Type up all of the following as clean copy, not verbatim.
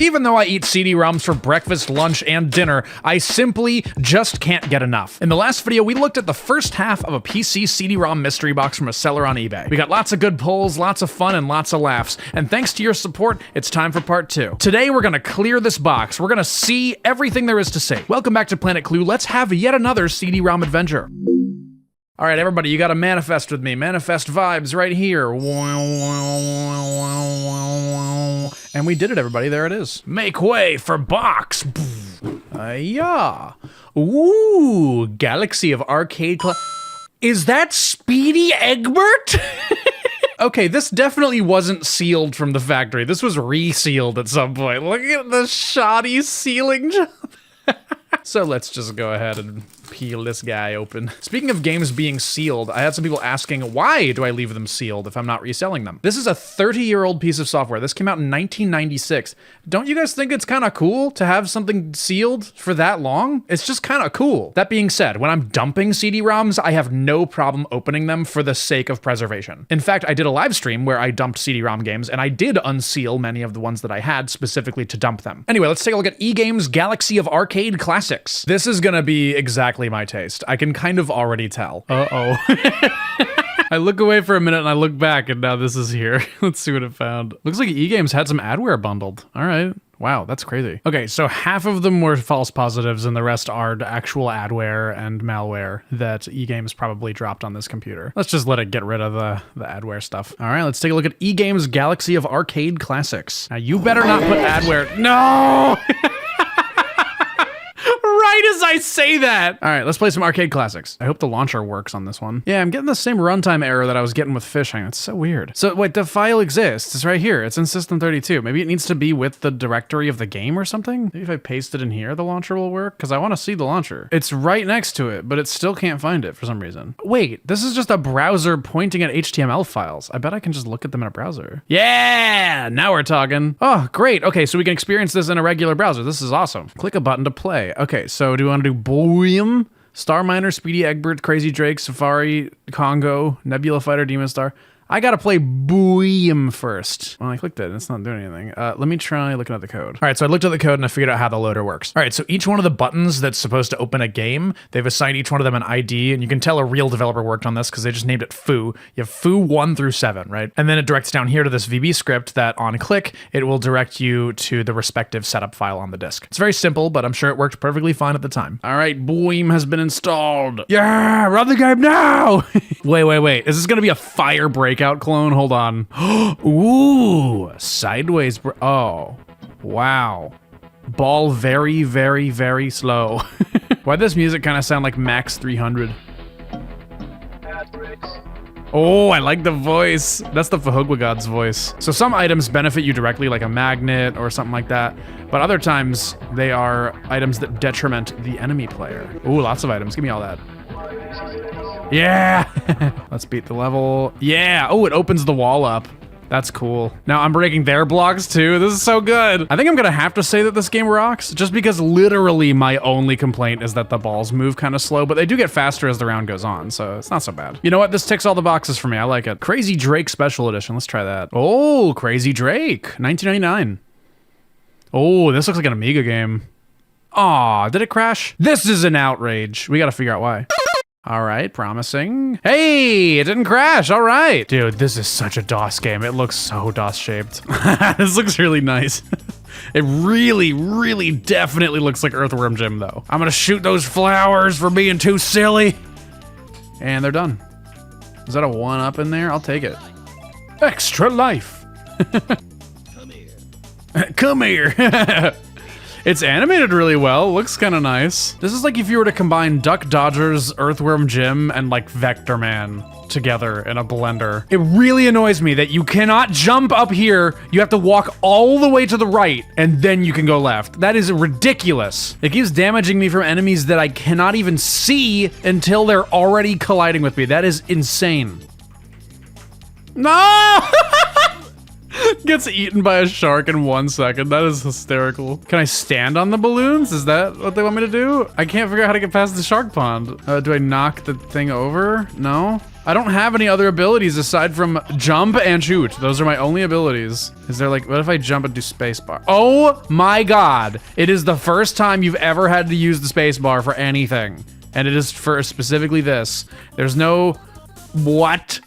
Even though I eat CD-ROMs for breakfast, lunch, and dinner, I simply just can't get enough. In the last video, we looked at the first half of a PC CD-ROM mystery box from a seller on eBay. We got lots of good pulls, lots of fun, and lots of laughs. And thanks to your support, it's time for part 2. Today, we're gonna clear this box. We're gonna see everything there is to see. Welcome back to Planet Clue. Let's have yet another CD-ROM adventure. All right, everybody, you gotta manifest with me. Manifest vibes right here. And we did it, everybody. There it is. Make way for box. Yeah. Ooh, Galaxy of Arcade. Is that Speedy Egbert? Okay, this definitely wasn't sealed from the factory. This was resealed at some point. Look at the shoddy sealing job. So let's just go ahead and peel this guy open. Speaking of games being sealed, I had some people asking, why do I leave them sealed if I'm not reselling them? This is a 30-year-old piece of software. This came out in 1996. Don't you guys think it's kind of cool to have something sealed for that long? It's just kind of cool. That being said, when I'm dumping CD-ROMs, I have no problem opening them for the sake of preservation. In fact, I did a live stream where I dumped CD-ROM games, and I did unseal many of the ones that I had specifically to dump them. Anyway, let's take a look at eGames Galaxy of Arcade Classics. This is gonna be exactly my taste. I can kind of already tell. Uh-oh. I look away for a minute and I look back and now this is here. Let's see what it found. Looks like eGames had some adware bundled. All right. Wow, that's crazy. Okay, so half of them were false positives and the rest are actual adware and malware that eGames probably dropped on this computer. Let's just let it get rid of the adware stuff. All right, let's take a look at eGames Galaxy of Arcade Classics. Now you better not put adware. No! Right as I say that. All right, let's play some arcade classics. I hope the launcher works on this one. Yeah, I'm getting the same runtime error that I was getting with fishing. It's so weird. So wait, the file exists. It's right here. It's in System32. Maybe it needs to be with the directory of the game or something? Maybe if I paste it in here, the launcher will work? Because I want to see the launcher. It's right next to it, but it still can't find it for some reason. Wait, this is just a browser pointing at HTML files. I bet I can just look at them in a browser. Yeah, now we're talking. Oh, great. Okay, so we can experience this in a regular browser. This is awesome. Click a button to play. Okay, so do we want to do Boom, Star Miner, Speedy Egbert, Crazy Drake, Safari, Congo, Nebula Fighter, Demon Star? I gotta play Boom first. Well, I clicked it and it's not doing anything. Let me try looking at the code. All right, so I looked at the code and I figured out how the loader works. All right, so each one of the buttons that's supposed to open a game, they've assigned each one of them an ID, and you can tell a real developer worked on this because they just named it foo. You have foo 1 through 7, right? And then it directs down here to this VB script that on click, it will direct you to the respective setup file on the disk. It's very simple, but I'm sure it worked perfectly fine at the time. All right, Boom has been installed. Yeah, run the game now! Wait. Is this gonna be a fire breakout clone? Hold on. Ooh, sideways. Oh, wow. Ball very, very, very slow. Why does this music kind of sound like Max 300? Oh, I like the voice. That's the Fahugwa God's voice. So some items benefit you directly, like a magnet or something like that. But other times, they are items that detriment the enemy player. Ooh, lots of items. Give me all that. Yeah! Let's beat the level. Yeah! Oh, it opens the wall up. That's cool. Now I'm breaking their blocks too. This is so good. I think I'm gonna have to say that this game rocks, just because literally my only complaint is that the balls move kind of slow, but they do get faster as the round goes on, so it's not so bad. You know what? This ticks all the boxes for me. I like it. Crazy Drake Special Edition. Let's try that. Oh, Crazy Drake. 1999. Oh, this looks like an Amiga game. Aw, did it crash? This is an outrage. We gotta figure out why. All right, promising. Hey, it didn't crash. All right. Dude, this is such a DOS game. It looks so DOS shaped. This looks really nice. It really, really definitely looks like Earthworm Jim though. I'm gonna shoot those flowers for being too silly. And they're done. Is that a 1-up in there? I'll take it. Extra life. Come here. Come here. It's animated really well. Looks kind of nice. This is like if you were to combine Duck Dodgers, Earthworm Jim, and like Vector Man together in a blender. It really annoys me that you cannot jump up here. You have to walk all the way to the right and then you can go left. That is ridiculous. It keeps damaging me from enemies that I cannot even see until they're already colliding with me. That is insane. No! Gets eaten by a shark in 1 second. That is hysterical. Can I stand on the balloons? Is that what they want me to do? I can't figure out how to get past the shark pond. Do I knock the thing over? No? I don't have any other abilities aside from jump and shoot. Those are my only abilities. Is there like, what if I jump and do spacebar? Oh my God. It is the first time you've ever had to use the spacebar for anything. And it is for specifically this. There's no, what?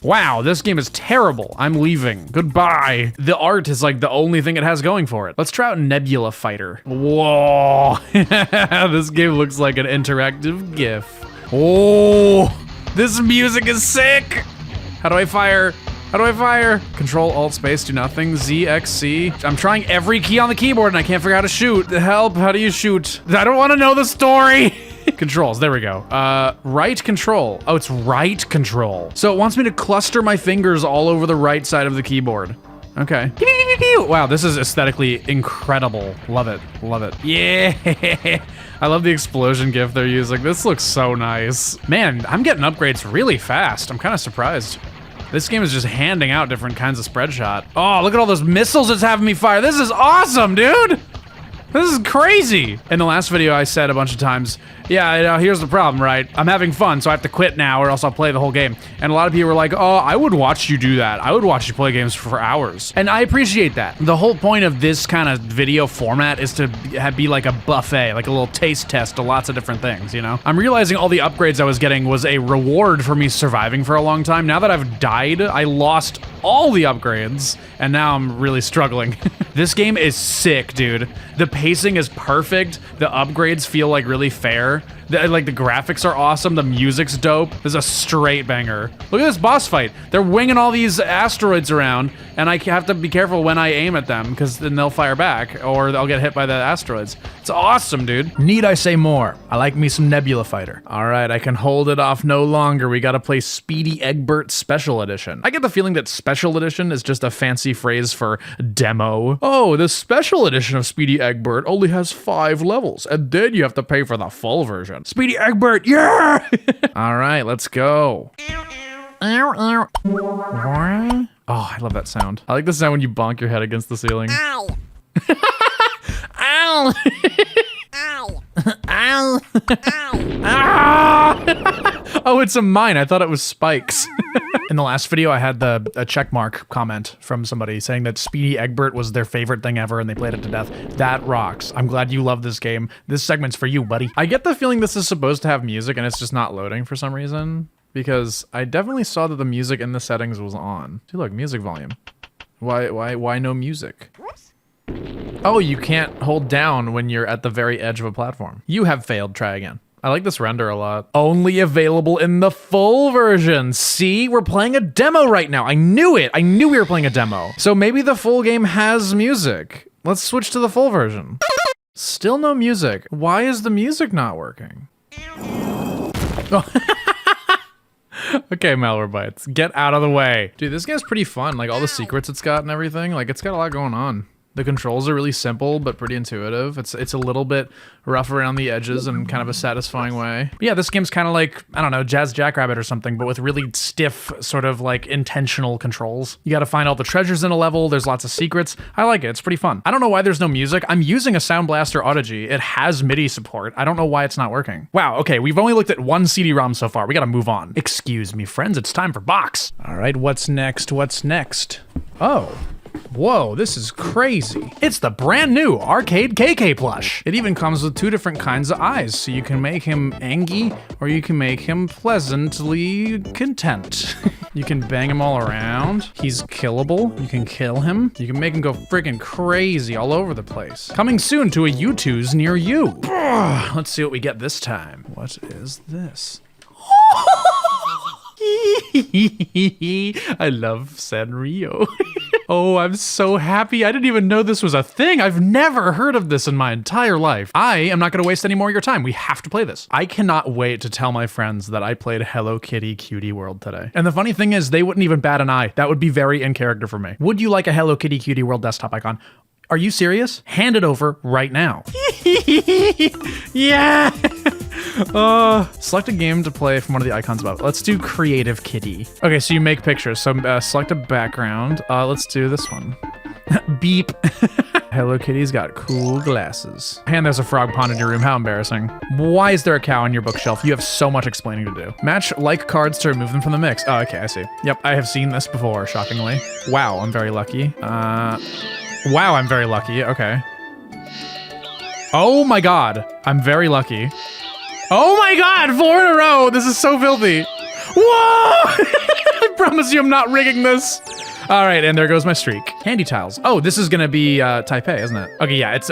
Wow, this game is terrible. I'm leaving. Goodbye. The art is like the only thing it has going for it. Let's try out Nebula Fighter. Whoa. This game looks like an interactive GIF. Oh, this music is sick. How do I fire? How do I fire? Control, Alt, Space, do nothing. Z, X, C. I'm trying every key on the keyboard and I can't figure out how to shoot. Help, how do you shoot? I don't want to know the story. Controls, there we go. Right control. Oh, it's right control. So it wants me to cluster my fingers all over the right side of the keyboard. Okay. Wow, this is aesthetically incredible. Love it, love it. Yeah. I love the explosion GIF they're using. This looks so nice. Man, I'm getting upgrades really fast. I'm kind of surprised. This game is just handing out different kinds of spread shot. Oh, look at all those missiles it's having me fire. This is awesome, dude. This is crazy. In the last video, I said a bunch of times, yeah, you know, here's the problem, right? I'm having fun, so I have to quit now or else I'll play the whole game. And a lot of people were like, oh, I would watch you do that. I would watch you play games for hours. And I appreciate that. The whole point of this kind of video format is to be like a buffet, like a little taste test to lots of different things, you know? I'm realizing all the upgrades I was getting was a reward for me surviving for a long time. Now that I've died, I lost all the upgrades, and now I'm really struggling. This game is sick, dude. The pacing is perfect. The upgrades feel like really fair. The graphics are awesome. The music's dope. This is a straight banger. Look at this boss fight. They're winging all these asteroids around, and I have to be careful when I aim at them, because then they'll fire back, or I'll get hit by the asteroids. It's awesome, dude. Need I say more? I like me some Nebula Fighter. All right, I can hold it off no longer. We gotta play Speedy Egbert Special Edition. I get the feeling that Special Edition is just a fancy phrase for demo. Oh, the Special Edition of Speedy Egbert only has 5 levels, and then you have to pay for the full version. Speedy Egbert, yeah! All right, let's go. Oh, I love that sound. I like the sound when you bonk your head against the ceiling. Ow! Ow! Ow! Ow! Ow! Oh, it's a mine. I thought it was spikes. In the last video, I had a checkmark comment from somebody saying that Speedy Egbert was their favorite thing ever and they played it to death. That rocks. I'm glad you love this game. This segment's for you, buddy. I get the feeling this is supposed to have music and it's just not loading for some reason, because I definitely saw that the music in the settings was on. See, look, music volume. Why no music? Oh, you can't hold down when you're at the very edge of a platform. You have failed. Try again. I like this render a lot. Only available in the full version. See, we're playing a demo right now. I knew it. I knew we were playing a demo. So maybe the full game has music. Let's switch to the full version. Still no music. Why is the music not working? Oh. Okay, Malwarebytes, get out of the way. Dude, this game's pretty fun. Like all the secrets it's got and everything. Like it's got a lot going on. The controls are really simple, but pretty intuitive. It's a little bit rough around the edges in kind of a satisfying way. But yeah, this game's kind of like, I don't know, Jazz Jackrabbit or something, but with really stiff, sort of like intentional controls. You gotta find all the treasures in a level. There's lots of secrets. I like it. It's pretty fun. I don't know why there's no music. I'm using a Sound Blaster Audigy. It has MIDI support. I don't know why it's not working. Wow, okay, we've only looked at 1 CD-ROM so far. We gotta move on. Excuse me, friends, it's time for box. All right, what's next? What's next? Oh. Whoa, this is crazy. It's the brand new arcade kaykay plush. It even comes with 2 different kinds of eyes, so you can make him angry or you can make him pleasantly content. You can bang him all around. He's killable. You can kill him. You can make him go freaking crazy all over the place. Coming soon to a youtooz near you. Let's see what we get this time. What is this? I love Sanrio. Oh, I'm so happy. I didn't even know this was a thing. I've never heard of this in my entire life. I am not going to waste any more of your time. We have to play this. I cannot wait to tell my friends that I played Hello Kitty Cutie World today. And the funny thing is, they wouldn't even bat an eye. That would be very in character for me. Would you like a Hello Kitty Cutie World desktop icon? Are you serious? Hand it over right now. Yeah! Select a game to play from one of the icons above. Let's do Creative Kitty. Okay, so you make pictures. So select a background. Let's do this one. Beep. Hello Kitty's got cool glasses. And there's a frog pond in your room. How embarrassing. Why is there a cow on your bookshelf? You have so much explaining to do. Match like cards to remove them from the mix. Oh, okay, I see. Yep, I have seen this before, shockingly. Wow, I'm very lucky. Wow, I'm very lucky. Okay. Oh my god, I'm very lucky. Oh my god, 4 in a row. This is so filthy. Whoa! I promise you I'm not rigging this. All right, and there goes my streak. Handy tiles. Oh, this is gonna be Taipei, isn't it? Okay, yeah, it's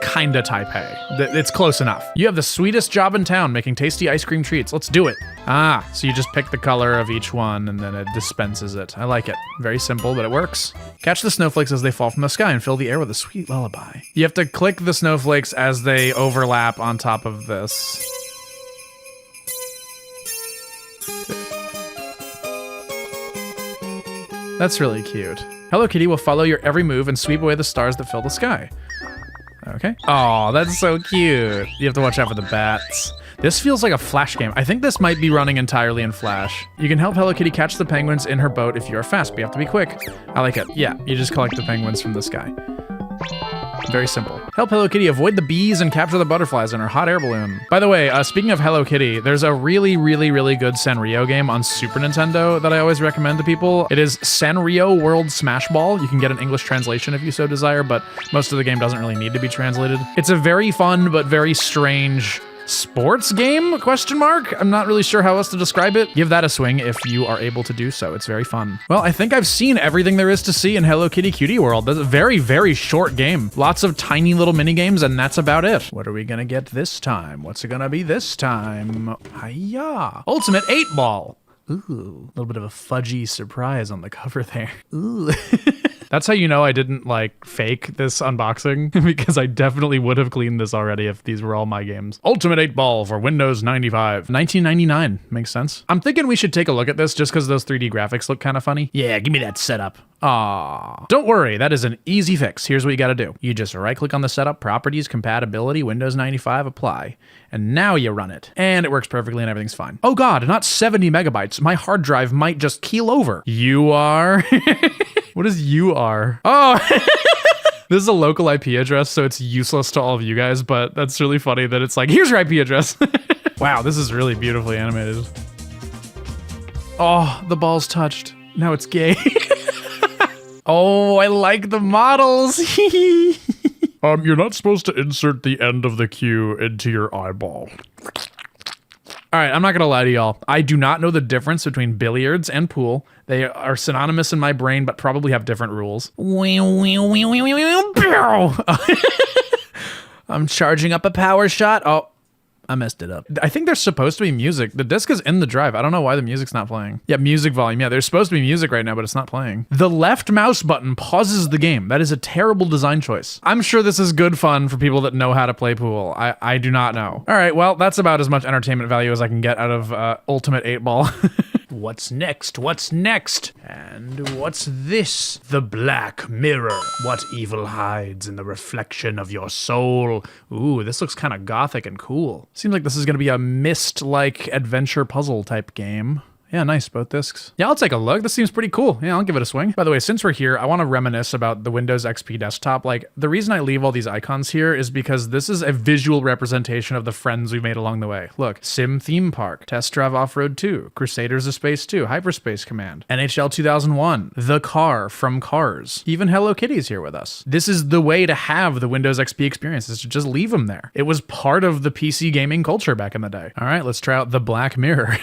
kinda Taipei. It's close enough. You have the sweetest job in town, making tasty ice cream treats. Let's do it. Ah, so you just pick the color of each one and then it dispenses it. I like it. Very simple, but it works. Catch the snowflakes as they fall from the sky and fill the air with a sweet lullaby. You have to click the snowflakes as they overlap on top of this. That's really cute. Hello Kitty will follow your every move and sweep away the stars that fill the sky. Okay. Oh, that's so cute. You have to watch out for the bats. This feels like a Flash game. I think this might be running entirely in Flash. You can help Hello Kitty catch the penguins in her boat if you are fast, but you have to be quick. I like it. Yeah, you just collect the penguins from the sky. Very simple. Help Hello Kitty avoid the bees and capture the butterflies in her hot air balloon. By the way, speaking of Hello Kitty, there's a really good Sanrio game on Super Nintendo that I always recommend to people. It is Sanrio World Smash Ball. You can get an English translation if you so desire, but most of the game doesn't really need to be translated. It's a very fun but very strange sports game, question mark? I'm not really sure how else to describe it. Give that a swing if you are able to do so. It's very fun. Well, I think I've seen everything there is to see in Hello Kitty Cutie World. That's a very short game. Lots of tiny little mini games, and that's about it. What are we gonna get this time? What's it gonna be this time? Hiya! Ultimate 8-Ball. Ooh, a little bit of a fudgy surprise on the cover there. Ooh. That's how you know I didn't like fake this unboxing, because I definitely would have cleaned this already if these were all my games. Ultimate 8-Ball for Windows 95. 1999, makes sense. I'm thinking we should take a look at this just because those 3D graphics look kind of funny. Yeah, give me that setup. Aww. Don't worry, that is an easy fix. Here's what you gotta do. You just right click on the setup, properties, compatibility, Windows 95, apply. And now you run it. And it works perfectly and everything's fine. Oh god, not 70 megabytes. My hard drive might just keel over. You are... What is UR? Oh, this is a local IP address, so it's useless to all of you guys, but that's really funny that it's like, here's your IP address. Wow, this is really beautifully animated. Oh, the ball's touched. Now it's gay. Oh, I like the models. You're not supposed to insert the end of the cue into your eyeball. All right, I'm not gonna lie to y'all. I do not know the difference between billiards and pool. They are synonymous in my brain, but probably have different rules. I'm charging up a power shot. Oh, I messed it up. I think there's supposed to be music. The disc is in the drive. I don't know why the music's not playing. Yeah, music volume. Yeah, there's supposed to be music right now, but it's not playing. The left mouse button pauses the game. That is a terrible design choice. I'm sure this is good fun for people that know how to play pool. I do not know. All right, well, that's about as much entertainment value as I can get out of Ultimate 8-Ball. What's next? What's next? And what's this? The Black Mirror. What evil hides in the reflection of your soul? Ooh, this looks kind of gothic and cool. Seems like this is gonna be a Myst-like adventure puzzle type game. Yeah, nice, both discs. Yeah, I'll take a look. This seems pretty cool. Yeah, I'll give it a swing. By the way, since we're here, I want to reminisce about the Windows XP desktop. Like, the reason I leave all these icons here is because this is a visual representation of the friends we made along the way. Look, Sim Theme Park, Test Drive Off-Road 2, Crusaders of Space 2, Hyperspace Command, NHL 2001, The Car from Cars. Even Hello Kitty's here with us. This is the way to have the Windows XP experience, is to just leave them there. It was part of the PC gaming culture back in the day. All right, let's try out the Black Mirror.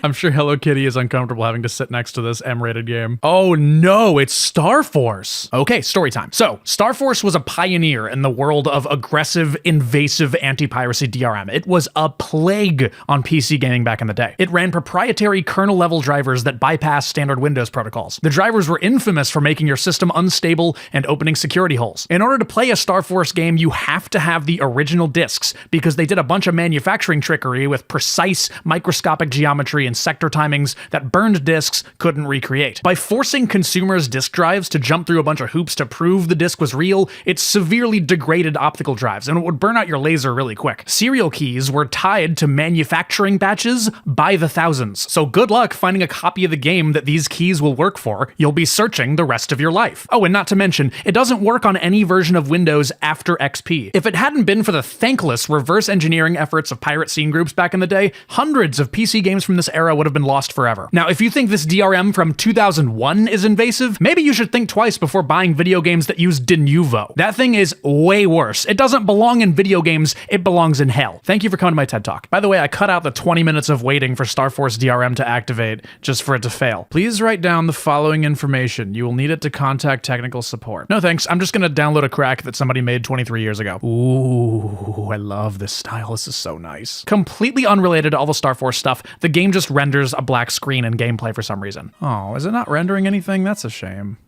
I'm sure Hello Kitty is uncomfortable having to sit next to this M-rated game. Oh no, it's Star Force. Okay, story time. So, Star Force was a pioneer in the world of aggressive, invasive anti-piracy DRM. It was a plague on PC gaming back in the day. It ran proprietary kernel-level drivers that bypassed standard Windows protocols. The drivers were infamous for making your system unstable and opening security holes. In order to play a Star Force game, you have to have the original discs, because they did a bunch of manufacturing trickery with precise microscopic geometry and sector timing lemmings that burned discs couldn't recreate. By forcing consumers' disk drives to jump through a bunch of hoops to prove the disk was real, it severely degraded optical drives, and it would burn out your laser really quick. Serial keys were tied to manufacturing batches by the thousands, so good luck finding a copy of the game that these keys will work for. You'll be searching the rest of your life. Oh, and not to mention, it doesn't work on any version of Windows after XP. If it hadn't been for the thankless reverse engineering efforts of pirate scene groups back in the day, hundreds of PC games from this era would have been lost forever. Now, if you think this DRM from 2001 is invasive, maybe you should think twice before buying video games that use Denuvo. That thing is way worse. It doesn't belong in video games, it belongs in hell. Thank you for coming to my TED Talk. By the way, I cut out the 20 minutes of waiting for Star Force DRM to activate just for it to fail. Please write down the following information. You will need it to contact technical support. No thanks, I'm just gonna download a crack that somebody made 23 years ago. Ooh, I love this style. This is so nice. Completely unrelated to all the Star Force stuff, the game just renders a black screen in gameplay for some reason. Oh, is it not rendering anything? That's a shame.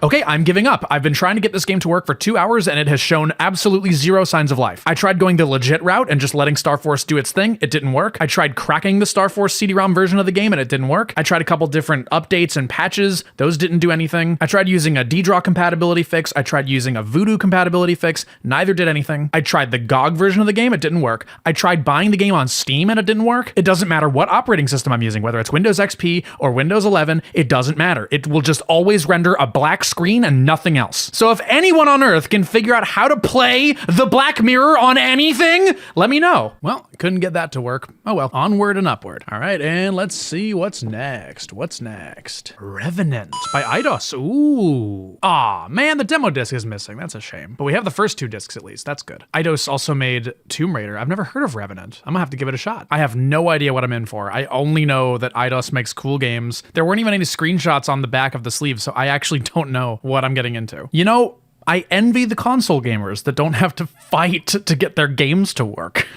Okay, I'm giving up. I've been trying to get this game to work for 2 hours and it has shown absolutely zero signs of life. I tried going the legit route and just letting Star Force do its thing. It didn't work. I tried cracking the Star Force CD-ROM version of the game and it didn't work. I tried a couple different updates and patches. Those didn't do anything. I tried using a DDraw compatibility fix. I tried using a Voodoo compatibility fix. Neither did anything. I tried the GOG version of the game. It didn't work. I tried buying the game on Steam and it didn't work. It doesn't matter what operating system I'm using, whether it's Windows XP or Windows 11, it doesn't matter. It will just always render a black screen and nothing else. So if anyone on Earth can figure out how to play the Black Mirror on anything, let me know. Well, couldn't get that to work. Oh well, onward and upward. All right, and let's see what's next. What's next? Revenant by Eidos. Ooh. Aw, man, the demo disc is missing. That's a shame. But we have the first 2 discs at least. That's good. Eidos also made Tomb Raider. I've never heard of Revenant. I'm gonna have to give it a shot. I have no idea what I'm in for. I only know that Eidos makes cool games. There weren't even any screenshots on the back of the sleeve, so I actually don't know what I'm getting into. You know, I envy the console gamers that don't have to fight to get their games to work.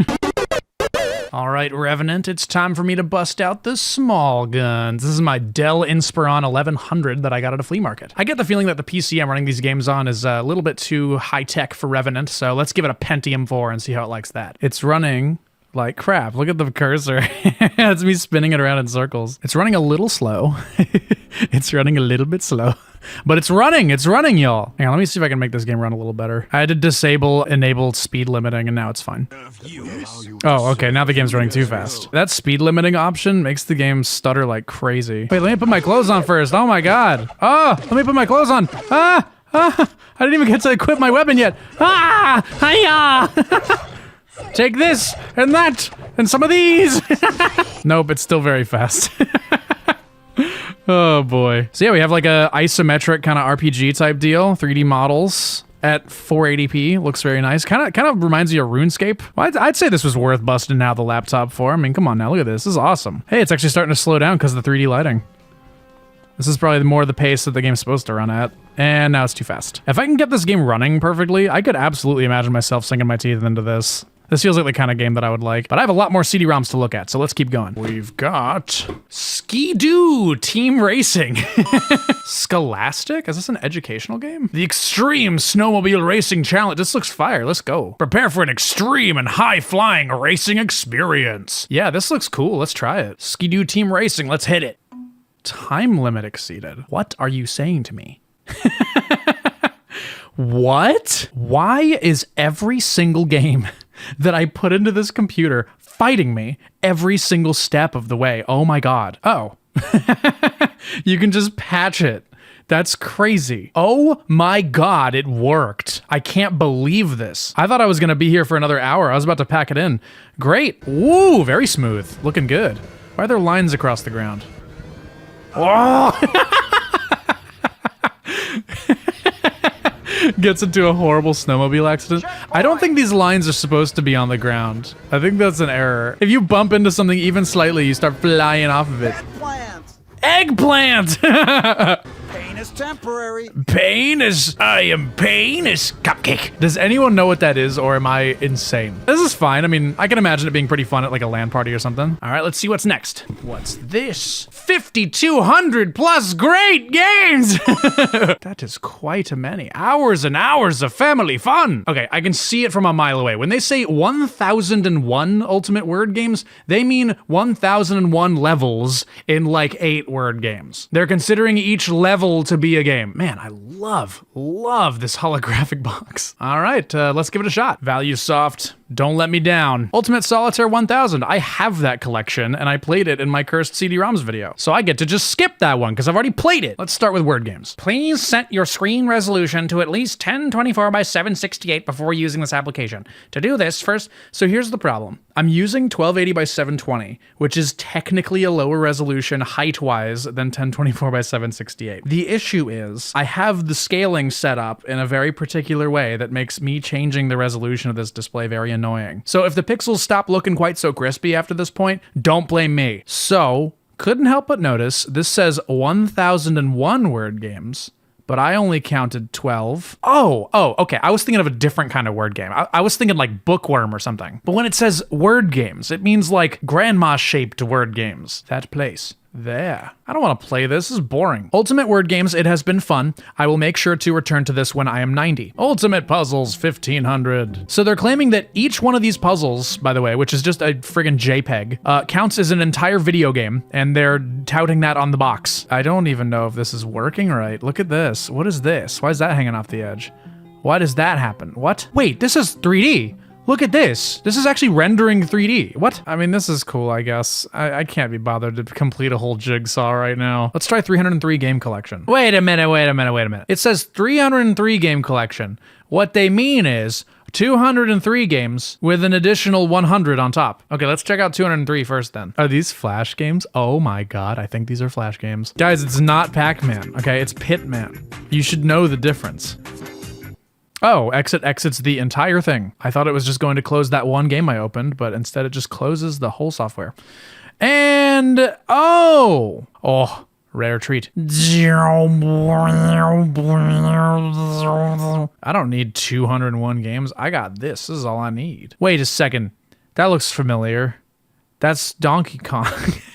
All right, Revenant, it's time for me to bust out the small guns. This is my Dell Inspiron 1100 that I got at a flea market. I get the feeling that the PC I'm running these games on is a little bit too high-tech for Revenant, so let's give it a Pentium 4 and see how it likes that. It's running like crap. Look at the cursor. It's me spinning it around in circles. It's running a little slow. It's running a little bit slow. But it's running, y'all. Hang on, let me see if I can make this game run a little better. I had to disable enable speed limiting and now it's fine. Oh, okay, now the game's running too fast. That speed limiting option makes the game stutter like crazy. Wait, let me put my clothes on first. Oh my God. Oh, let me put my clothes on. Ah, I didn't even get to equip my weapon yet. Ah, hiya. Take this and that and some of these. Nope, it's still very fast. Oh boy. So yeah, we have like a isometric kind of RPG type deal. 3D models at 480p. Looks very nice. Kind of reminds you of RuneScape. Well, I'd say this was worth busting out the laptop for. I mean, come on now, look at this. This is awesome. Hey, it's actually starting to slow down because of the 3D lighting. This is probably more the pace that the game's supposed to run at. And now it's too fast. If I can get this game running perfectly, I could absolutely imagine myself sinking my teeth into this. This feels like the kind of game that I would like, but I have a lot more CD-ROMs to look at, so let's keep going. We've got Ski-Doo Team Racing. Scholastic? Is this an educational game? The Extreme Snowmobile Racing Challenge. This looks fire, let's go. Prepare for an extreme and high-flying racing experience. Yeah, this looks cool, let's try it. Ski-Doo Team Racing, let's hit it. Time limit exceeded. What are you saying to me? What? Why is every single game that I put into this computer fighting me every single step of the way? Oh my God. Oh. You can just patch it. That's crazy. Oh my God, it worked. I can't believe this. I thought I was gonna be here for another hour. I was about to pack it in. Great. Woo, very smooth. Looking good. Why are there lines across the ground? Oh! Gets into a horrible snowmobile accident. I don't think these lines are supposed to be on the ground. I think that's an error. If you bump into something even slightly, you start flying off of it. Eggplant! Pain is temporary. Pain is cupcake. Does anyone know what that is, or am I insane? This is fine. I mean, I can imagine it being pretty fun at like a LAN party or something. All right, let's see what's next. What's this? 5,200 plus great games! That That is quite a many. Hours and hours of family fun. Okay, I can see it from a mile away. When they say 1001 ultimate word games, they mean 1001 levels in like 8 word games. They're considering each level to be a game. Man, I love this holographic box. All right, let's give it a shot. ValuSoft, don't let me down. Ultimate Solitaire 1000. I have that collection and I played it in my cursed CD-ROMs video. So I get to just skip that one because I've already played it. Let's start with word games. Please set your screen resolution to at least 1024 by 768 before using this application. To do this, first, so here's the problem. I'm using 1280 by 720, which is technically a lower resolution height-wise than 1024 by 768. The issue is I have the scaling set up in a very particular way that makes me changing the resolution of this display very annoying. So if the pixels stop looking quite so crispy after this point, don't blame me. So, couldn't help but notice, this says 1001 word games, but I only counted 12. Oh, okay. I was thinking of a different kind of word game. I was thinking like bookworm or something. But when it says word games, it means like grandma-shaped word games. That place. There. I don't want to play this. This is boring. Ultimate word games, it has been fun. I will make sure to return to this when I am 90. Ultimate puzzles, 1500. So they're claiming that each one of these puzzles, by the way, which is just a friggin' JPEG, counts as an entire video game, and they're touting that on the box. I don't even know if this is working right. Look at this. What is this? Why is that hanging off the edge? Why does that happen? What? Wait, this is 3D. Look at this. This is actually rendering 3D. What? I mean, this is cool, I guess. I can't be bothered to complete a whole jigsaw right now. Let's try 303 game collection. Wait a minute. It says 303 game collection. What they mean is 203 games with an additional 100 on top. Okay, let's check out 203 first then. Are these Flash games? Oh my god, I think these are Flash games. Guys, it's not Pac-Man, okay? It's Pitman. You should know the difference. Oh, exits the entire thing. I thought it was just going to close that one game I opened, but instead it just closes the whole software. And, oh, rare treat. I don't need 201 games. I got this. This is all I need. Wait a second. That looks familiar. That's Donkey Kong.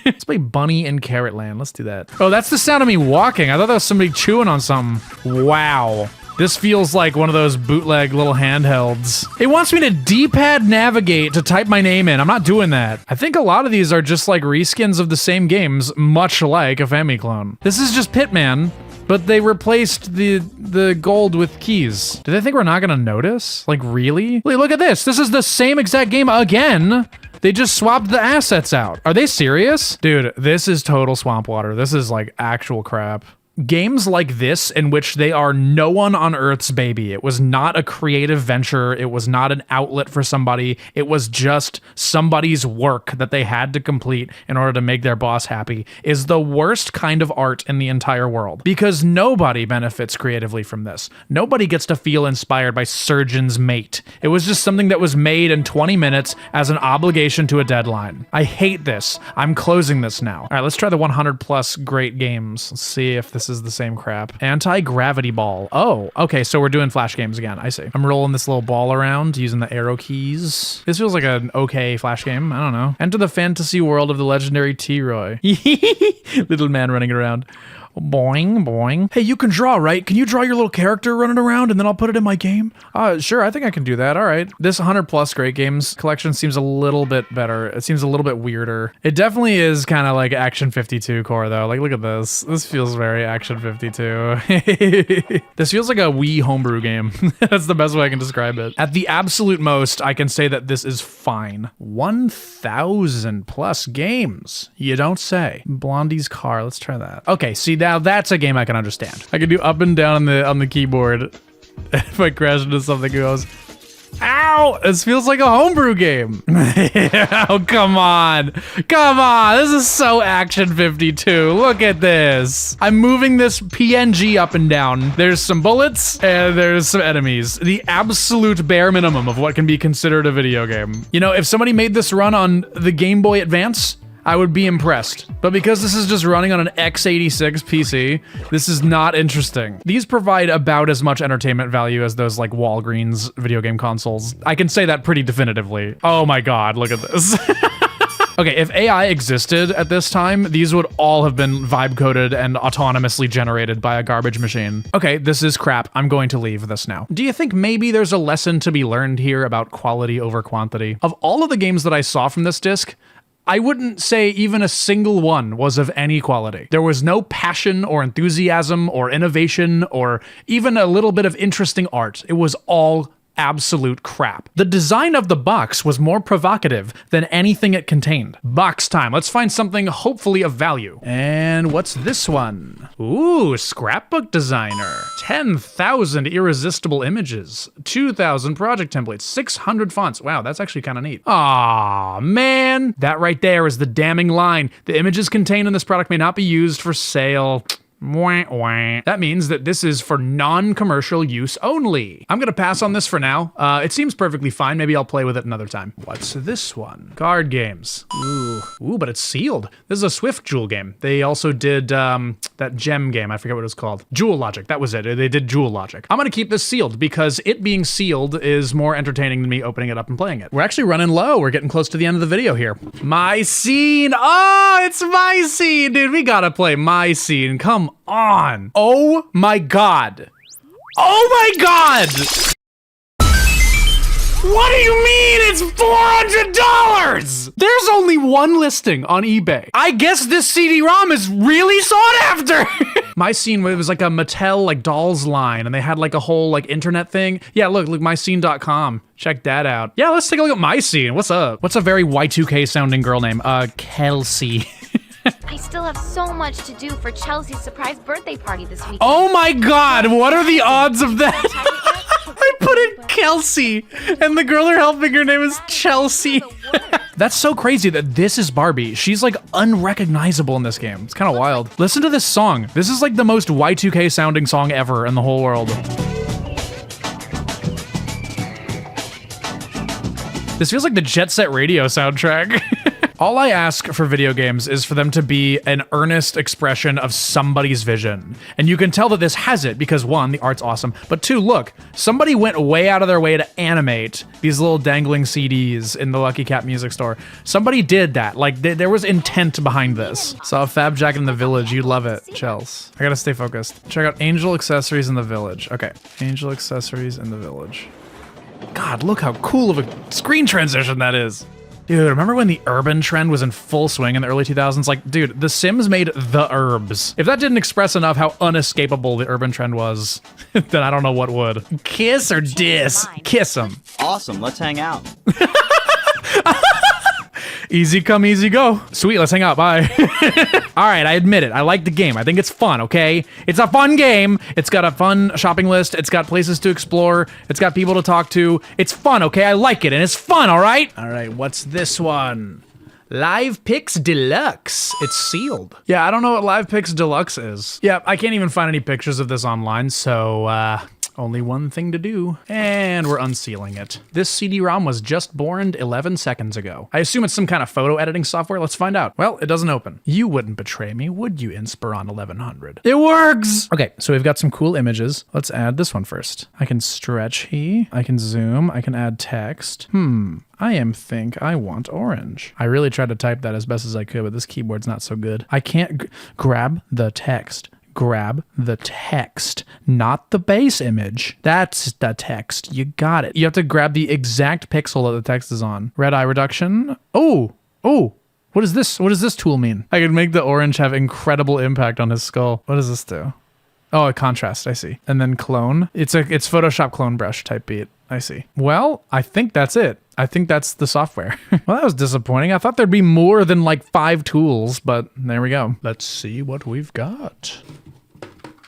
Let's play Bunny in Carrot Land. Let's do that. Oh, that's the sound of me walking. I thought that was somebody chewing on something. Wow. This feels like one of those bootleg little handhelds. It wants me to D-pad navigate to type my name in. I'm not doing that. I think a lot of these are just like reskins of the same games, much like a Famiclone. This is just Pitman, but they replaced the gold with keys. Do they think we're not gonna notice? Like, really? Wait, look at this. This is the same exact game again. They just swapped the assets out. Are they serious? Dude, this is total swamp water. This is like actual crap. Games like this, in which they are no one on Earth's baby. It was not a creative venture. It was not an outlet for somebody. It was just somebody's work that they had to complete in order to make their boss happy, is the worst kind of art in the entire world. Because nobody benefits creatively from this. Nobody gets to feel inspired by Surgeon's Mate. It was just something that was made in 20 minutes as an obligation to a deadline. I hate this. I'm closing this now. All right, let's try the 100 plus great games. Let's see if this is the same crap. Anti-gravity ball. Oh, okay, so we're doing Flash games again. I see. I'm rolling this little ball around using the arrow keys. This feels like an okay Flash game. I don't know. Enter the fantasy world of the legendary T-Roy. Little man running around. Boing, boing. Hey, you can draw, right? Can you draw your little character running around and then I'll put it in my game? Sure, I think I can do that. All right. This 100 plus great games collection seems a little bit better. It seems a little bit weirder. It definitely is kind of like Action 52 core though. Like, look at this. This feels very Action 52. This feels like a Wii homebrew game. That's the best way I can describe it. At the absolute most, I can say that this is fine. 1,000 plus games. You don't say. Blondie's car. Let's try that. Okay, see, now that's a game I can understand. I can do up and down on the keyboard. If I crash into something, it goes, ow! This feels like a homebrew game. Oh, come on. Come on. This is so Action 52. Look at this. I'm moving this PNG up and down. There's some bullets and there's some enemies. The absolute bare minimum of what can be considered a video game. You know, if somebody made this run on the Game Boy Advance, I would be impressed. But because this is just running on an x86 PC, this is not interesting. These provide about as much entertainment value as those like Walgreens video game consoles. I can say that pretty definitively. Oh my god, look at this. Okay, if AI existed at this time, these would all have been vibe coded and autonomously generated by a garbage machine. Okay, this is crap. I'm going to leave this now. Do you think maybe there's a lesson to be learned here about quality over quantity? Of all of the games that I saw from this disc, I wouldn't say even a single one was of any quality. There was no passion or enthusiasm or innovation or even a little bit of interesting art. It was all absolute crap. The design of the box was more provocative than anything it contained. Box time. Let's find something hopefully of value. And what's this one? Ooh, Scrapbook Designer. 10,000 irresistible images. 2,000 project templates. 600 fonts. Wow, that's actually kind of neat. Aw, man. That right there is the damning line. The images contained in this product may not be used for sale. Wah, wah. That means that this is for non-commercial use only. I'm gonna pass on this for now. It seems perfectly fine. Maybe I'll play with it another time. What's this one? Card games. Ooh, but it's sealed. This is a Swift Jewel game. They also did that gem game. I forget what it was called. Jewel Logic. That was it. They did Jewel Logic. I'm gonna keep this sealed because it being sealed is more entertaining than me opening it up and playing it. We're actually running low. We're getting close to the end of the video here. My Scene. Oh, it's My Scene, dude. We gotta play My Scene. Come on. Oh my god. Oh my god! What do you mean it's $400? There's only one listing on eBay. I guess this CD-ROM is really sought after. My Scene was like a Mattel like dolls line and they had like a whole like internet thing. Yeah, look myscene.com. Check that out. Yeah, let's take a look at My Scene. What's up? What's a very Y2K sounding girl name? Kelsey. I still have so much to do for Chelsea's surprise birthday party this weekend. Oh my god, what are the odds of that? I put in Kelsey, and the girl they're helping, her name is Chelsea. That's so crazy that this is Barbie. She's like unrecognizable in this game. It's kind of wild. Listen to this song. This is like the most Y2K sounding song ever in the whole world. This feels like the Jet Set Radio soundtrack. All I ask for video games is for them to be an earnest expression of somebody's vision. And you can tell that this has it because one, the art's awesome, but two, look, somebody went way out of their way to animate these little dangling CDs in the Lucky Cat music store. Somebody did that. Like there was intent behind this. Saw a Fab Jacket in the Village. You'd love it, Chels. I gotta stay focused. Check out Angel Accessories in the Village. Okay, Angel Accessories in the Village. God, look how cool of a screen transition that is. Dude, remember when the urban trend was in full swing in the early 2000s? Like, dude, The Sims made The Urbs. If that didn't express enough how unescapable the urban trend was, then I don't know what would. Kiss or diss? Kiss them. Awesome, let's hang out. Easy come, easy go. Sweet, let's hang out, bye. All right, I admit it. I like the game. I think it's fun, okay? It's a fun game. It's got a fun shopping list. It's got places to explore. It's got people to talk to. It's fun, okay? I like it, and it's fun, all right? All right, what's this one? LivePix Deluxe. It's sealed. Yeah, I don't know what LivePix Deluxe is. Yeah, I can't even find any pictures of this online, so, only one thing to do. And we're unsealing it. This CD-ROM was just born 11 seconds ago. I assume it's some kind of photo editing software. Let's find out. Well, it doesn't open. You wouldn't betray me, would you, Inspiron 1100? It works! Okay, so we've got some cool images. Let's add this one first. I can stretch he. I can zoom. I can add text. I think I want orange. I really tried to type that as best as I could, but this keyboard's not so good. I can't grab the text. Grab the text, not the base image. That's the text. You got it. You have to grab the exact pixel that the text is on. Red eye reduction. Oh. What is this? What does this tool mean? I can make the orange have incredible impact on his skull. What does this do? Oh, a contrast, I see. And then clone. It's Photoshop clone brush type beat. I see. Well, I think that's it. I think that's the software. Well, that was disappointing. I thought there'd be more than like 5 tools, but there we go. Let's see what we've got.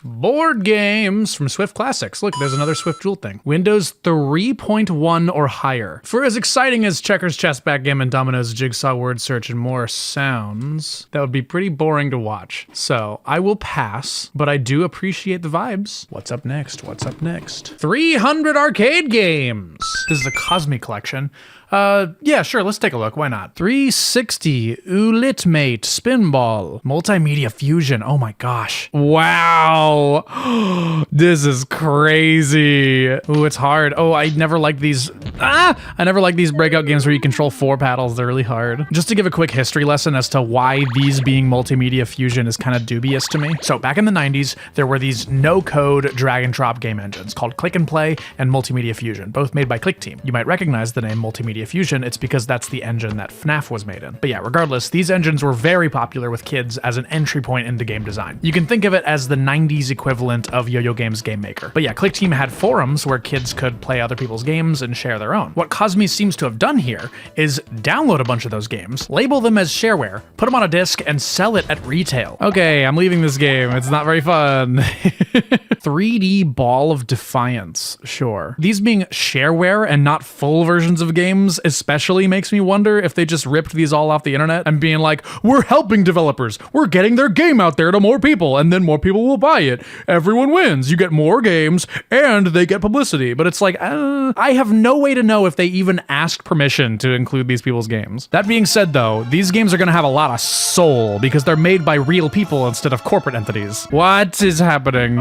Board games from Swift Classics. Look, there's another Swift Jewel thing. Windows 3.1 or higher. For as exciting as checkers, chess, backgammon, dominoes, jigsaw, word search, and more sounds, that would be pretty boring to watch. So I will pass, but I do appreciate the vibes. What's up next? What's up next? 300 arcade games. This is a Cosmi collection. Yeah, sure, let's take a look. Why not? 360, Ultimate, Spinball, Multimedia Fusion. Oh my gosh. Wow. Wow. This is crazy. Ooh, it's hard. Oh, I never like these. I never like these breakout games where you control 4 paddles. They're really hard. Just to give a quick history lesson as to why these being multimedia fusion is kind of dubious to me. So back in the 90s, there were these no-code drag and drop game engines called Click and Play and Multimedia Fusion, both made by Click Team. You might recognize the name Multimedia Fusion. It's because that's the engine that FNAF was made in. But yeah, regardless, these engines were very popular with kids as an entry point into game design. You can think of it as the 90s equivalent of Yo-Yo Games Game Maker. But yeah, Click Team had forums where kids could play other people's games and share their own. What Cosmi seems to have done here is download a bunch of those games, label them as shareware, put them on a disc, and sell it at retail. Okay, I'm leaving this game. It's not very fun. 3D Ball of Defiance, sure. These being shareware and not full versions of games especially makes me wonder if they just ripped these all off the internet and being like, we're helping developers, we're getting their game out there to more people, and then more people will buy it. Everyone wins. You get more games, and they get publicity. But it's like, I have no way to know if they even asked permission to include these people's games. That being said, though, these games are gonna have a lot of soul because they're made by real people instead of corporate entities. What is happening?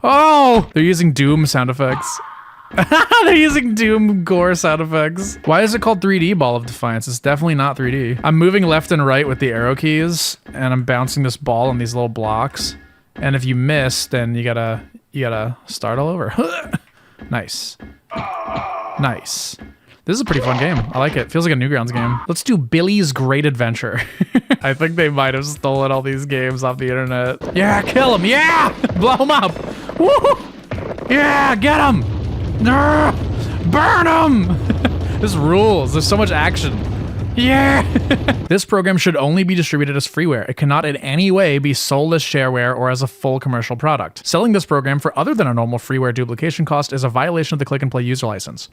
Oh, they're using Doom sound effects. They're using Doom gore sound effects. Why is it called 3D Ball of Defiance? It's definitely not 3D. I'm moving left and right with the arrow keys, and I'm bouncing this ball on these little blocks. And if you miss, then you gotta start all over. Nice. Nice. This is a pretty fun game. I like it. Feels like a Newgrounds game. Let's do Billy's Great Adventure. I think they might have stolen all these games off the internet. Yeah, kill him. Yeah, blow him up. Woo! Yeah, get him. Burn him. This rules. There's so much action. Yeah! This program should only be distributed as freeware. It cannot in any way be sold as shareware or as a full commercial product. Selling this program for other than a normal freeware duplication cost is a violation of the Click and Play user license.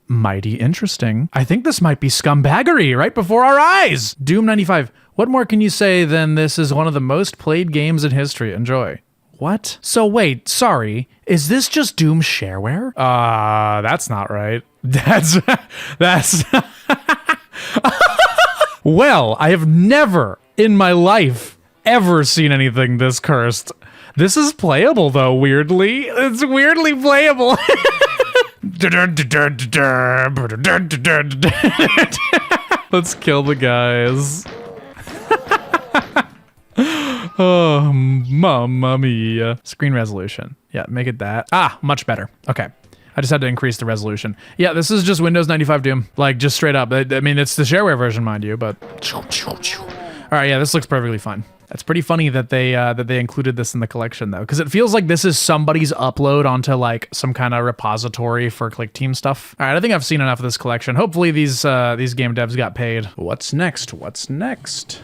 Mighty interesting. I think this might be scumbaggery right before our eyes! Doom95. What more can you say than this is one of the most played games in history? Enjoy. What? So wait, sorry. Is this just Doom shareware? That's not right. That's... Well, I have never in my life ever seen anything this cursed. This is playable though, weirdly. It's weirdly playable. Let's kill the guys. Oh, mamma mia. Screen resolution. Yeah, make it that. Ah, much better. Okay. I just had to increase the resolution. Yeah, this is just Windows 95 Doom. Like, just straight up. I mean, it's the shareware version, mind you, but... All right, yeah, this looks perfectly fine. It's pretty funny that they included this in the collection, though, because it feels like this is somebody's upload onto, like, some kind of repository for Click Team stuff. All right, I think I've seen enough of this collection. Hopefully these game devs got paid. What's next? What's next?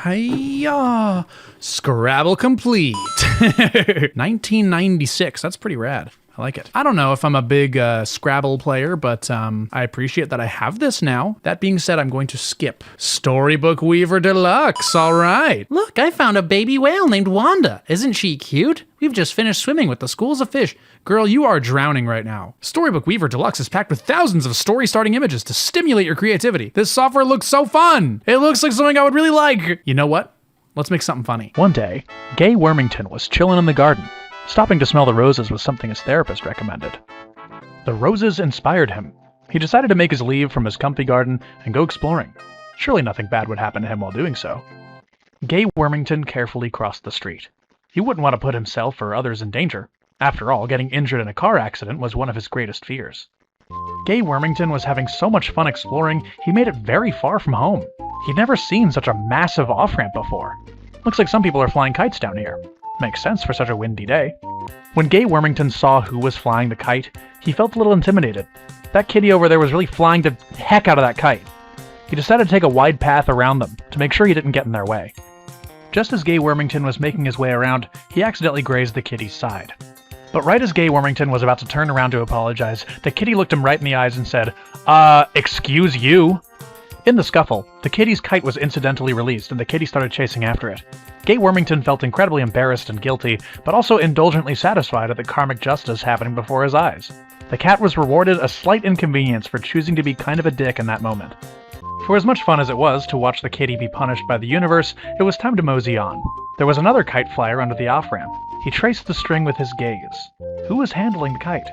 Hiya! Scrabble Complete. 1996. That's pretty rad. I like it. I don't know if I'm a big Scrabble player, but I appreciate that I have this now. That being said, I'm going to skip Storybook Weaver Deluxe. All right. Look, I found a baby whale named Wanda. Isn't she cute? We've just finished swimming with the schools of fish. Girl, you are drowning right now. Storybook Weaver Deluxe is packed with thousands of story-starting images to stimulate your creativity. This software looks so fun. It looks like something I would really like. You know what? Let's make something funny. One day, Gay Wormington was chilling in the garden. Stopping to smell the roses was something his therapist recommended. The roses inspired him. He decided to make his leave from his comfy garden and go exploring. Surely nothing bad would happen to him while doing so. Gay Wormington carefully crossed the street. He wouldn't want to put himself or others in danger. After all, getting injured in a car accident was one of his greatest fears. Gay Wormington was having so much fun exploring, he made it very far from home. He'd never seen such a massive off-ramp before. Looks like some people are flying kites down here. Makes sense for such a windy day. When Gay Wormington saw who was flying the kite, he felt a little intimidated. That kitty over there was really flying the heck out of that kite. He decided to take a wide path around them, to make sure he didn't get in their way. Just as Gay Wormington was making his way around, he accidentally grazed the kitty's side. But right as Gay Wormington was about to turn around to apologize, the kitty looked him right in the eyes and said, excuse you? In the scuffle, the kitty's kite was incidentally released and the kitty started chasing after it. Gay Wormington felt incredibly embarrassed and guilty, but also indulgently satisfied at the karmic justice happening before his eyes. The cat was rewarded a slight inconvenience for choosing to be kind of a dick in that moment. For as much fun as it was to watch the kitty be punished by the universe, it was time to mosey on. There was another kite flyer under the off-ramp. He traced the string with his gaze. Who was handling the kite?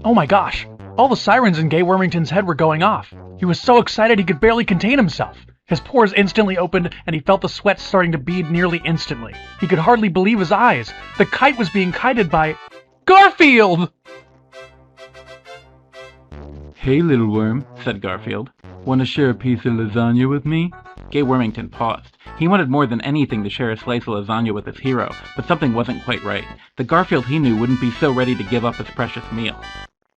Oh my gosh! All the sirens in Gay Wormington's head were going off. He was so excited he could barely contain himself. His pores instantly opened, and he felt the sweat starting to bead nearly instantly. He could hardly believe his eyes. The kite was being kited by... Garfield! Hey, little worm, said Garfield. Want to share a piece of lasagna with me? Gay Wormington paused. He wanted more than anything to share a slice of lasagna with his hero, but something wasn't quite right. The Garfield he knew wouldn't be so ready to give up his precious meal.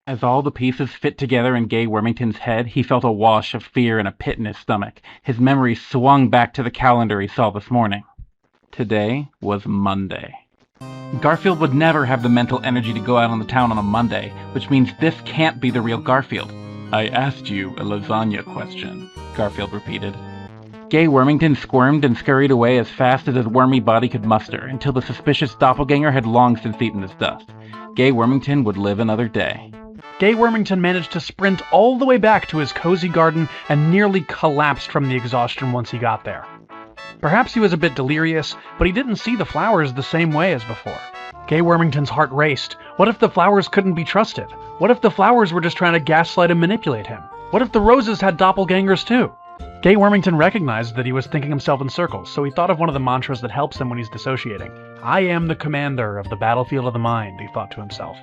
As all the pieces fit together in Gay Wormington's head, he felt a wash of fear and a pit in his stomach. His memory swung back to the calendar he saw this morning. Today was Monday. Garfield would never have the mental energy to go out on the town on a Monday, which means this can't be the real Garfield. I asked you a lasagna question, Garfield repeated. Gay Wormington squirmed and scurried away as fast as his wormy body could muster, until the suspicious doppelganger had long since eaten his dust. Gay Wormington would live another day. Gay Wormington managed to sprint all the way back to his cozy garden and nearly collapsed from the exhaustion once he got there. Perhaps he was a bit delirious, but he didn't see the flowers the same way as before. Gay Wormington's heart raced. What if the flowers couldn't be trusted? What if the flowers were just trying to gaslight and manipulate him? What if the roses had doppelgangers too? Gay Wormington recognized that he was thinking himself in circles, so he thought of one of the mantras that helps him when he's dissociating. I am the commander of the battlefield of the mind, he thought to himself.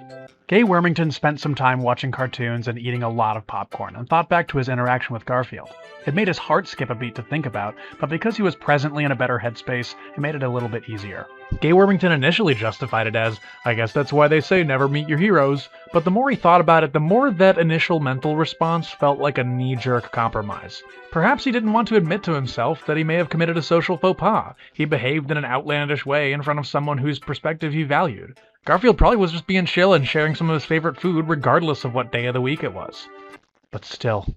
Gay Wormington spent some time watching cartoons and eating a lot of popcorn, and thought back to his interaction with Garfield. It made his heart skip a beat to think about, but because he was presently in a better headspace, it made it a little bit easier. Gay Wormington initially justified it as, I guess that's why they say never meet your heroes, but the more he thought about it, the more that initial mental response felt like a knee-jerk compromise. Perhaps he didn't want to admit to himself that he may have committed a social faux pas. He behaved in an outlandish way in front of someone whose perspective he valued. Garfield probably was just being chill and sharing some of his favorite food regardless of what day of the week it was. But still,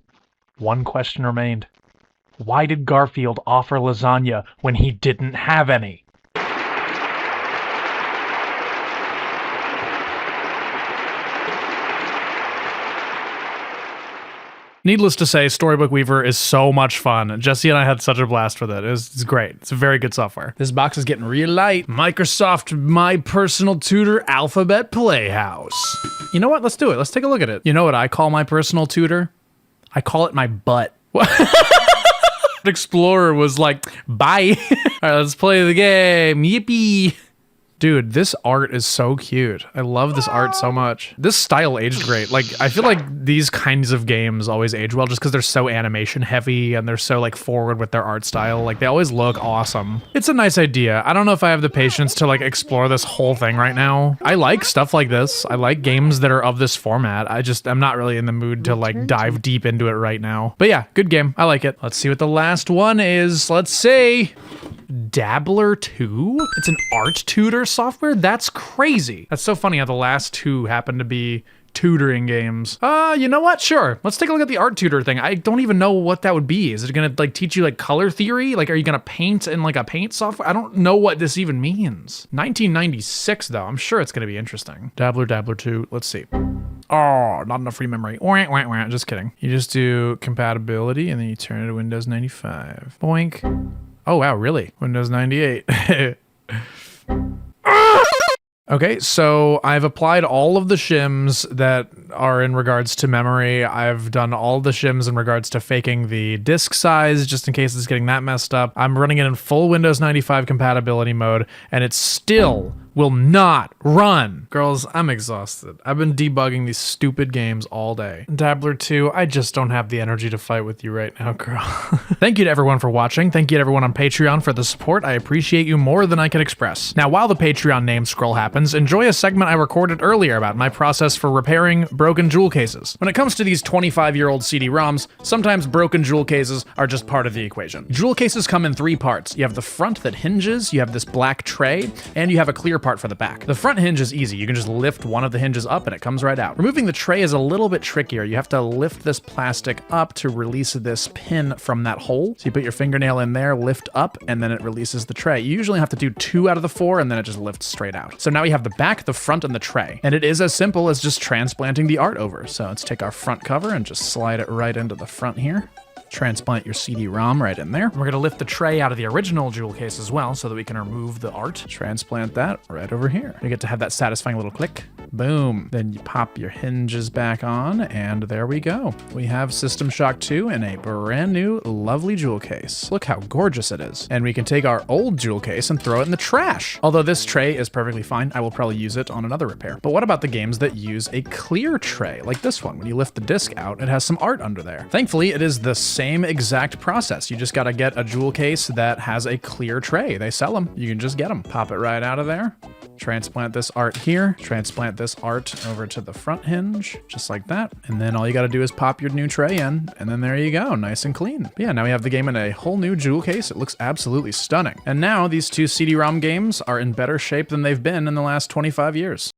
one question remained. Why did Garfield offer lasagna when he didn't have any? Needless to say, Storybook Weaver is so much fun. Jesse and I had such a blast with it. It's great. It's a very good software. This box is getting real light. Microsoft My Personal Tutor Alphabet Playhouse. You know what? Let's do it. Let's take a look at it. You know what I call my personal tutor? I call it my butt. Explorer was like, bye. All right, let's play the game. Yippee. Dude, this art is so cute. I love this art so much. This style aged great. Like, I feel like these kinds of games always age well just because they're so animation heavy and they're so like forward with their art style. Like, they always look awesome. It's a nice idea. I don't know if I have the patience to like explore this whole thing right now. I like stuff like this. I like games that are of this format. I'm not really in the mood to like dive deep into it right now. But yeah, good game. I like it. Let's see what the last one is. Let's see. Dabbler 2? It's an art tutor software? That's crazy. That's so funny how the last two happen to be tutoring games. You know what? Sure. Let's take a look at the art tutor thing. I don't even know what that would be. Is it gonna like teach you like color theory? Like, are you gonna paint in like a paint software? I don't know what this even means. 1996 though. I'm sure it's gonna be interesting. Dabbler 2. Let's see. Oh, not enough free memory. Wah, wah, wah. Just kidding. You just do compatibility and then you turn it to Windows 95. Boink. Oh, wow, really? Windows 98. Okay, so I've applied all of the shims that are in regards to memory. I've done all the shims in regards to faking the disk size, just in case it's getting that messed up. I'm running it in full Windows 95 compatibility mode, and it still will not run. Girls, I'm exhausted. I've been debugging these stupid games all day. Dabbler 2, I just don't have the energy to fight with you right now, girl. Thank you to everyone for watching. Thank you to everyone on Patreon for the support. I appreciate you more than I can express. Now, while the Patreon name scroll happens, enjoy a segment I recorded earlier about my process for repairing broken jewel cases. When it comes to these 25-year-old CD-ROMs, sometimes broken jewel cases are just part of the equation. Jewel cases come in three parts. You have the front that hinges, you have this black tray, and you have a clear part for the back. The front hinge is easy. You can just lift one of the hinges up and it comes right out. Removing the tray is a little bit trickier. You have to lift this plastic up to release this pin from that hole. So you put your fingernail in there, lift up, and then it releases the tray. You usually have to do 2 out of the 4 and then it just lifts straight out. So now we have the back, the front, and the tray. And it is as simple as just transplanting the art over. So let's take our front cover and just slide it right into the front here. Transplant your CD-ROM right in there. We're gonna lift the tray out of the original jewel case as well so that we can remove the art. Transplant that right over here. You get to have that satisfying little click. Boom. Then you pop your hinges back on, and there we go. We have System Shock 2 in a brand new, lovely jewel case. Look how gorgeous it is. And we can take our old jewel case and throw it in the trash. Although this tray is perfectly fine, I will probably use it on another repair. But what about the games that use a clear tray, like this one? When you lift the disc out, it has some art under there. Thankfully, it is the same exact process. You just gotta get a jewel case that has a clear tray. They sell them. You can just get them. Pop it right out of there. Transplant this art here. Transplant this art over to the front hinge, just like that. And then all you gotta do is pop your new tray in, and then there you go, nice and clean. But yeah, now we have the game in a whole new jewel case. It looks absolutely stunning. And now these two CD-ROM games are in better shape than they've been in the last 25 years.